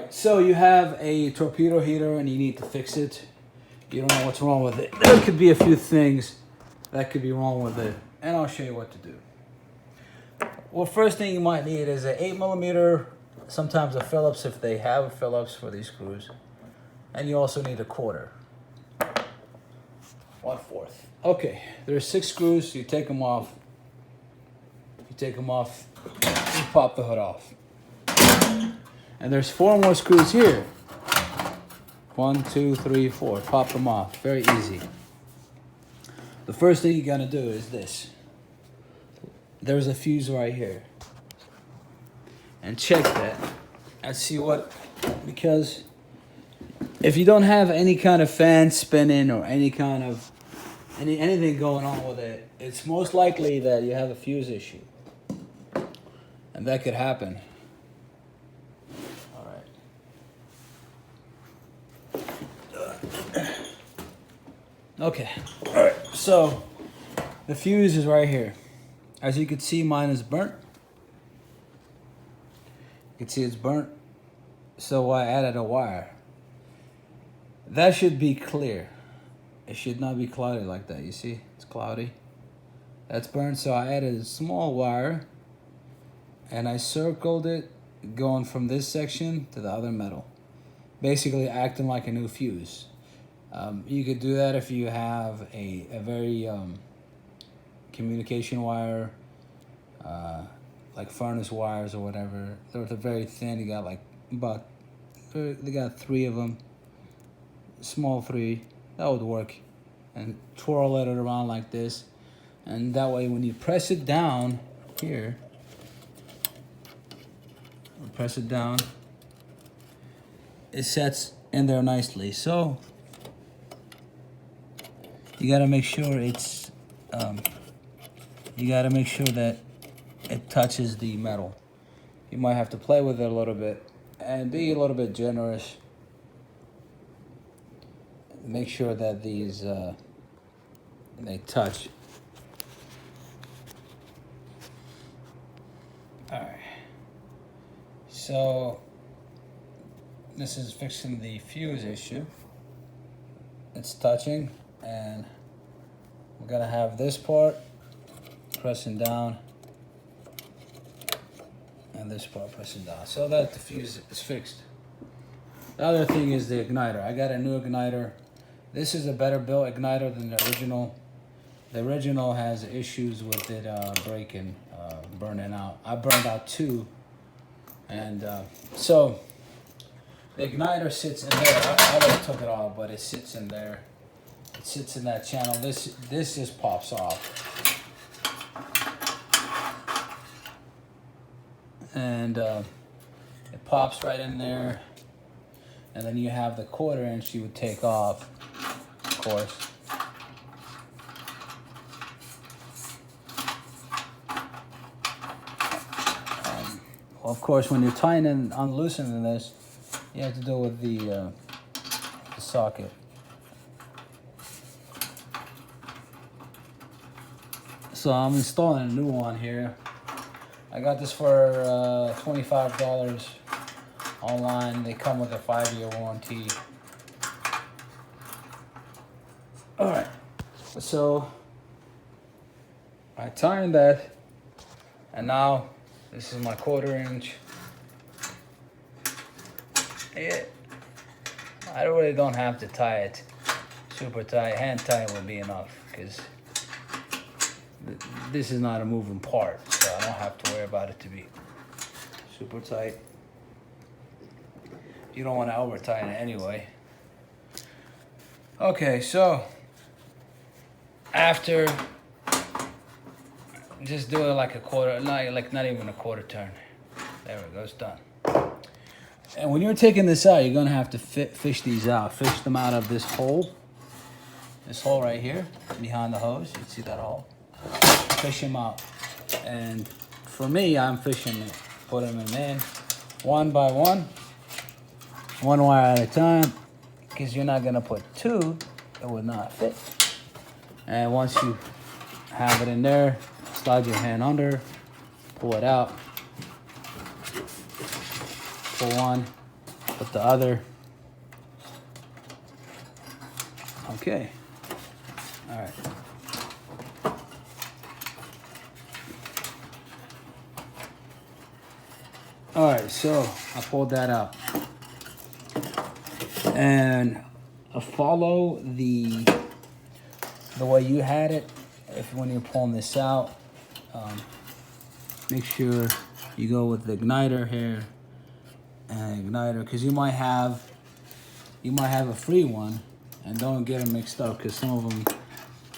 right, so you have a torpedo heater and you need to fix it. You don't know what's wrong with it. There could be a few things that could be wrong with it, and I'll show you what to do. Well, first thing you might need is an 8mm, sometimes a Phillips if they have a Phillips for these screws. And you also need a 1/4. 1/4. Okay, there's 6 screws, you take them off. You take them off, you pop the hood off. And there's 4 more screws here. 1, 2, 3, 4. Pop them off. Very easy. The first thing you gotta do is this. There's a fuse right here. And check that. And see what, because if you don't have any kind of fan spinning or any kind of anything going on with it, it's most likely that you have a fuse issue. And that could happen. Okay, all right, so the fuse is right here. As you can see, mine is burnt. You can see it's burnt, so I added a wire. That should be clear. It should not be cloudy like that, you see? It's cloudy. That's burnt, so I added a small wire and I circled it going from this section to the other metal. Basically acting like a new fuse. You could do that if you have a very communication wire, like furnace wires or whatever. They're very thin. You got like they got 3 of them, small 3. That would work, and twirl it around like this, and that way when you press it down here, press it down, it sets in there nicely. So you got to make sure it's, you got to make sure that it touches the metal. You might have to play with it a little bit and be a little bit generous. Make sure that these, they touch. All right. So this is fixing the fuse issue. It's touching. And we're gonna have this part pressing down and this part pressing down so that the fuse is fixed. The other thing is the igniter. I got a new igniter. This is a better built igniter than the original. The original has issues with it breaking, burning out. I burned out 2, and so the igniter sits in there. I already took it off, but it sits in there. It sits in that channel. This just pops off, and it pops right in there. And then you have the 1/4 inch you would take off, of course. Well, of course, when you're tying and unloosening this, you have to do with the socket. So I'm installing a new one here. I got this for $25 online. They come with a 5-year warranty. All right, so I tightened that, and now this is my 1/4 inch. I really don't have to tie it super tight. Hand tight would be enough, because this is not a moving part, so I don't have to worry about it to be super tight. You don't want to over tighten it anyway. Okay, so after, just do it like a 1/4, not even a 1/4 turn. There we go, it's done. And when you're taking this out, you're gonna have to fish these out. Fish them out of this hole right here behind the hose. You see that hole? Fish them out. And for me, I'm fishing it, putting them in one by one, one wire at a time, because you're not gonna put 2, it would not fit. And once you have it in there, slide your hand under, pull it out, pull one, put the other. Okay. All right. All right, so I pulled that out. And follow the way you had it. If when you're pulling this out, make sure you go with the igniter here and igniter, because you might have a free one, and don't get them mixed up, because some of them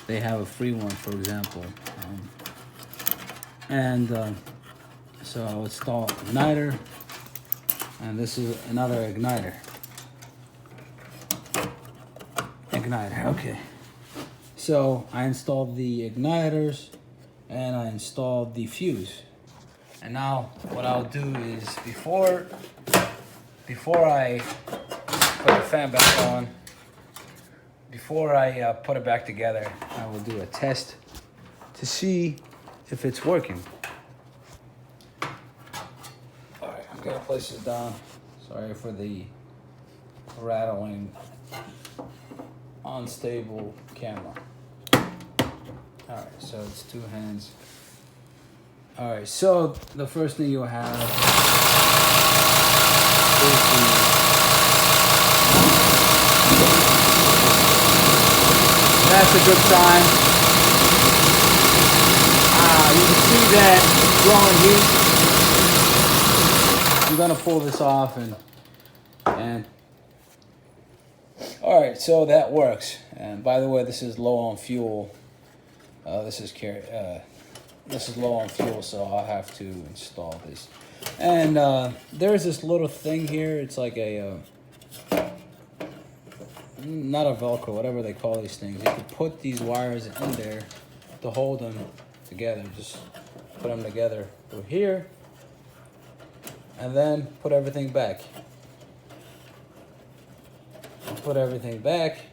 they have a free one, for example. So I'll install igniter, and this is another igniter. Okay. So I installed the igniters and I installed the fuse. And now what I'll do is before I put the fan back on, before I put it back together, I will do a test to see if it's working. All right, I'm gonna place this down. Sorry for the rattling, unstable camera. All right, so it's two hands. All right, so the first thing you'll have is that's a good sign. You can see that it's blowing heat. I'm gonna pull this off and all right, so that works. And by the way, this is low on fuel. This is low on fuel, so I'll have to install this. And there's this little thing here. It's like a not a Velcro, whatever they call these things. You can put these wires in there to hold them together. Just put them together through here, and then put everything back. Put everything back.